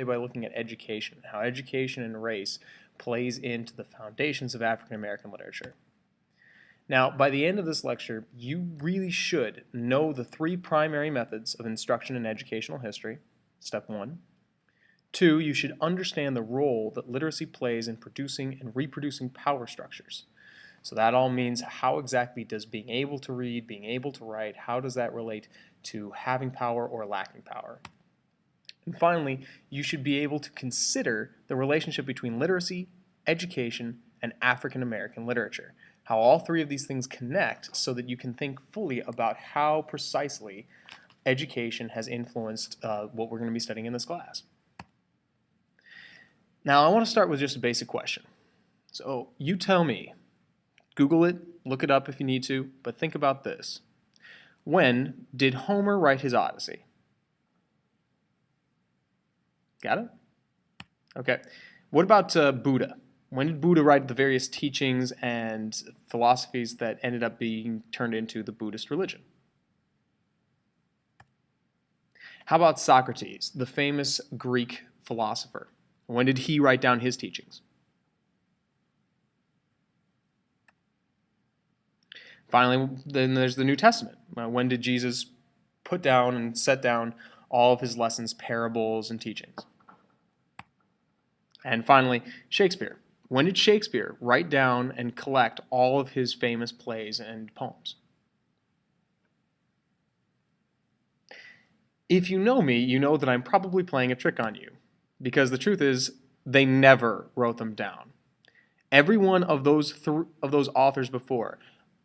by looking at education, how education and race plays into the foundations of African American literature. Now, by the end of this lecture, you really should know the three primary methods of instruction in educational history, step 1. 2, you should understand the role that literacy plays in producing and reproducing power structures. So that all means how exactly does being able to read, being able to write, how does that relate to having power or lacking power? And finally, you should be able to consider the relationship between literacy, education, and African American literature, how all three of these things connect so that you can think fully about how precisely education has influenced what we're going to be studying in this class. Now, I want to start with just a basic question. So you tell me, Google it, look it up if you need to, but think about this. When did Homer write his Odyssey? Got it? Okay. What about Buddha? When did Buddha write the various teachings and philosophies that ended up being turned into the Buddhist religion? How about Socrates, the famous Greek philosopher? When did he write down his teachings? Finally, then there's the New Testament. When did Jesus put down and set down all of his lessons, parables, and teachings? And finally, Shakespeare. When did Shakespeare write down and collect all of his famous plays and poems? If you know me, you know that I'm probably playing a trick on you, because the truth is, they never wrote them down. Every one of those authors before,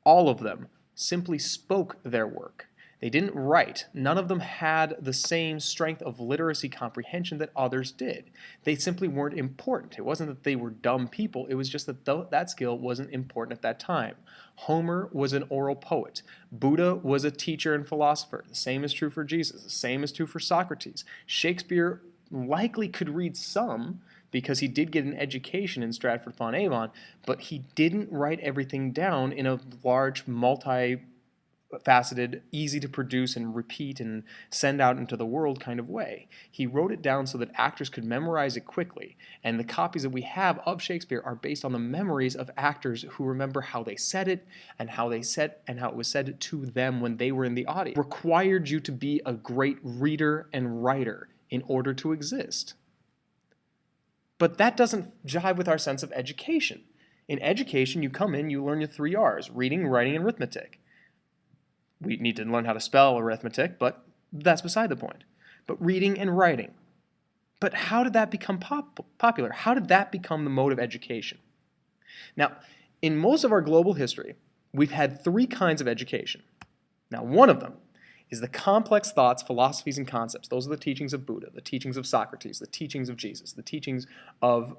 all of them, simply spoke their work. They didn't write. None of them had the same strength of literacy comprehension that others did. They simply weren't important. It wasn't that they were dumb people. It was just that that skill wasn't important at that time. Homer was an oral poet. Buddha was a teacher and philosopher. The same is true for Jesus. The same is true for Socrates. Shakespeare likely could read some because he did get an education in Stratford-upon-Avon, but he didn't write everything down in a large, multi-faceted, easy to produce and repeat and send out into the world kind of way. He wrote it down so that actors could memorize it quickly, and the copies that we have of Shakespeare are based on the memories of actors who remember how they said it and how it was said to them when they were in the audience. It required you to be a great reader and writer in order to exist. But that doesn't jive with our sense of education. In education, you come in, you learn your 3 R's, reading, writing, and arithmetic. We need to learn how to spell arithmetic, but that's beside the point. But reading and writing. But how did that become popular? How did that become the mode of education? Now, in most of our global history, we've had 3 kinds of education. Now, one of them is the complex thoughts, philosophies, and concepts. Those are the teachings of Buddha, the teachings of Socrates, the teachings of Jesus, the teachings of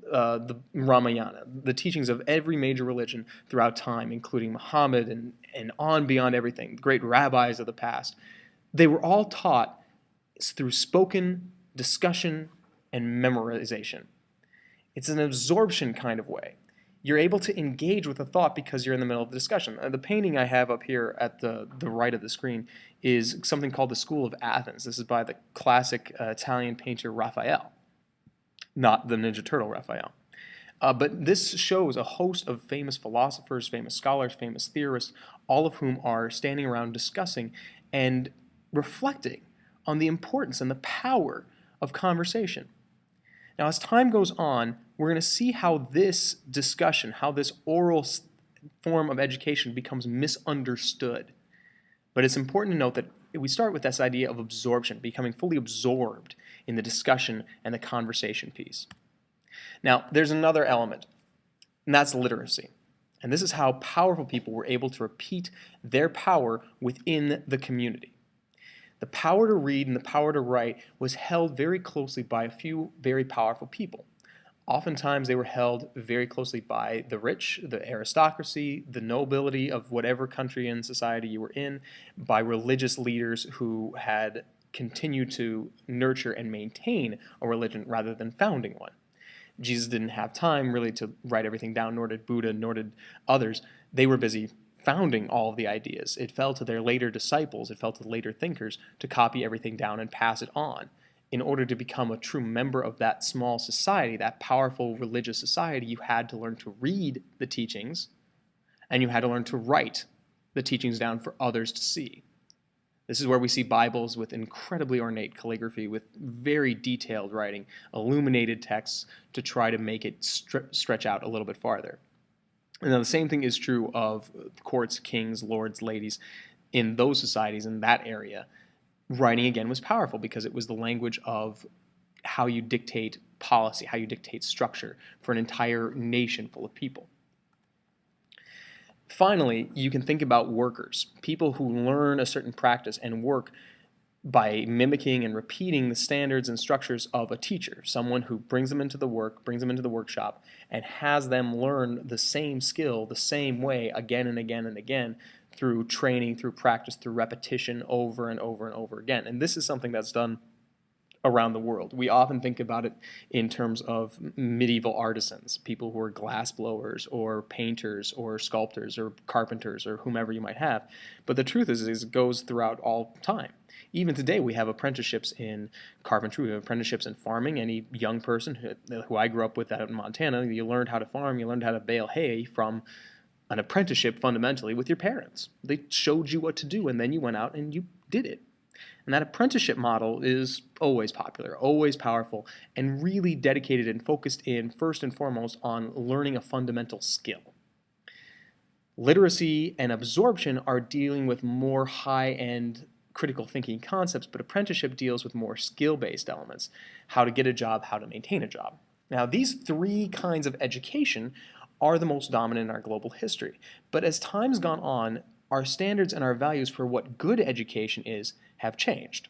the Ramayana, the teachings of every major religion throughout time, including Muhammad and on beyond everything, the great rabbis of the past. They were all taught through spoken discussion and memorization. It's an absorption kind of way. You're able to engage with a thought because you're in the middle of the discussion. The painting I have up here at the right of the screen is something called the School of Athens. This is by the classic Italian painter Raphael, not the Ninja Turtle Raphael. But this shows a host of famous philosophers, famous scholars, famous theorists, all of whom are standing around discussing and reflecting on the importance and the power of conversation. Now, as time goes on, we're going to see how this discussion, how this oral form of education becomes misunderstood. But it's important to note that we start with this idea of absorption, becoming fully absorbed in the discussion and the conversation piece. Now, there's another element, and that's literacy. And this is how powerful people were able to repeat their power within the community. The power to read and the power to write was held very closely by a few very powerful people. Oftentimes they were held very closely by the rich, the aristocracy, the nobility of whatever country and society you were in, by religious leaders who had continued to nurture and maintain a religion rather than founding one. Jesus didn't have time really to write everything down, nor did Buddha, nor did others. They were busy founding all of the ideas. It fell to their later disciples, it fell to later thinkers to copy everything down and pass it on. in order to become a true member of that small society, that powerful religious society, you had to learn to read the teachings, and you had to learn to write the teachings down for others to see. This is where we see Bibles with incredibly ornate calligraphy, with very detailed writing, illuminated texts to try to make it stretch out a little bit farther. And now the same thing is true of courts, kings, lords, ladies. In those societies, in that area, writing again was powerful because it was the language of how you dictate policy, how you dictate structure for an entire nation full of people. Finally, you can think about workers, people who learn a certain practice and work by mimicking and repeating the standards and structures of a teacher, someone who brings them into the workshop, and has them learn the same skill the same way again and again and again through training, through practice, through repetition over and over and over again. And this is something that's done around the world. We often think about it in terms of medieval artisans, people who are glass blowers or painters or sculptors or carpenters or whomever you might have. But the truth is it goes throughout all time. Even today we have apprenticeships in carpentry, we have apprenticeships in farming. Any young person who I grew up with out in Montana, you learned how to farm, you learned how to bale hay from an apprenticeship fundamentally with your parents. They showed you what to do and then you went out and you did it. And that apprenticeship model is always popular, always powerful, and really dedicated and focused in first and foremost on learning a fundamental skill. Literacy and absorption are dealing with more high-end critical thinking concepts, but apprenticeship deals with more skill-based elements, how to get a job, how to maintain a job. Now, these three kinds of education are the most dominant in our global history. But as time's gone on, our standards and our values for what good education is have changed.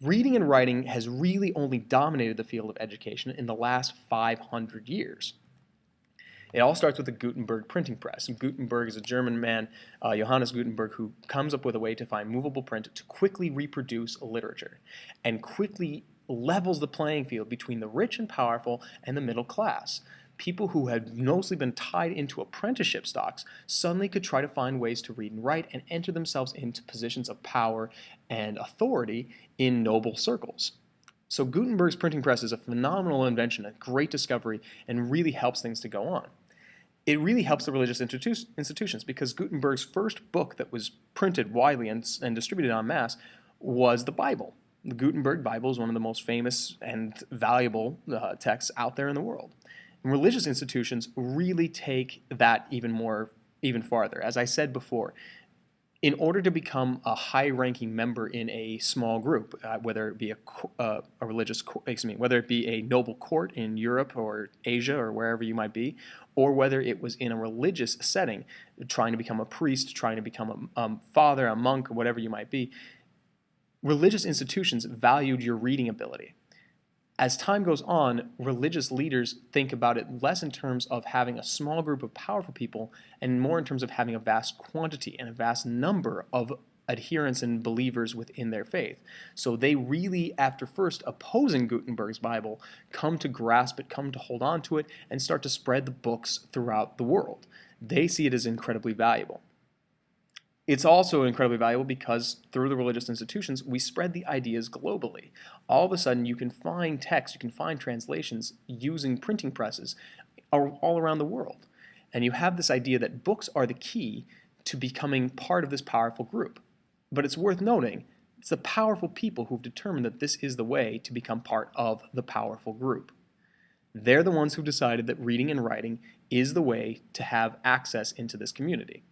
Reading and writing has really only dominated the field of education in the last 500 years. It all starts with the Gutenberg printing press. And Gutenberg is a German man, Johannes Gutenberg, who comes up with a way to find movable print to quickly reproduce literature and quickly levels the playing field between the rich and powerful and the middle class. People who had mostly been tied into apprenticeship stocks suddenly could try to find ways to read and write and enter themselves into positions of power and authority in noble circles. So Gutenberg's printing press is a phenomenal invention, a great discovery, and really helps things to go on. It really helps the religious institutions because Gutenberg's first book that was printed widely and distributed en masse was the Bible. The Gutenberg Bible is one of the most famous and valuable texts out there in the world. And religious institutions really take that even farther. As I said before, in order to become a high-ranking member in a small group, whether it be whether it be a noble court in Europe or Asia or wherever you might be, or whether it was in a religious setting, trying to become a priest, trying to become a father, a monk, or whatever you might be, religious institutions valued your reading ability. As time goes on, religious leaders think about it less in terms of having a small group of powerful people and more in terms of having a vast quantity and a vast number of adherents and believers within their faith. So they really, after first opposing Gutenberg's Bible, come to grasp it, come to hold on to it, and start to spread the books throughout the world. They see it as incredibly valuable. It's also incredibly valuable because through the religious institutions, we spread the ideas globally. All of a sudden, you can find text, you can find translations using printing presses all around the world. And you have this idea that books are the key to becoming part of this powerful group. But it's worth noting, it's the powerful people who've determined that this is the way to become part of the powerful group. They're the ones who've decided that reading and writing is the way to have access into this community.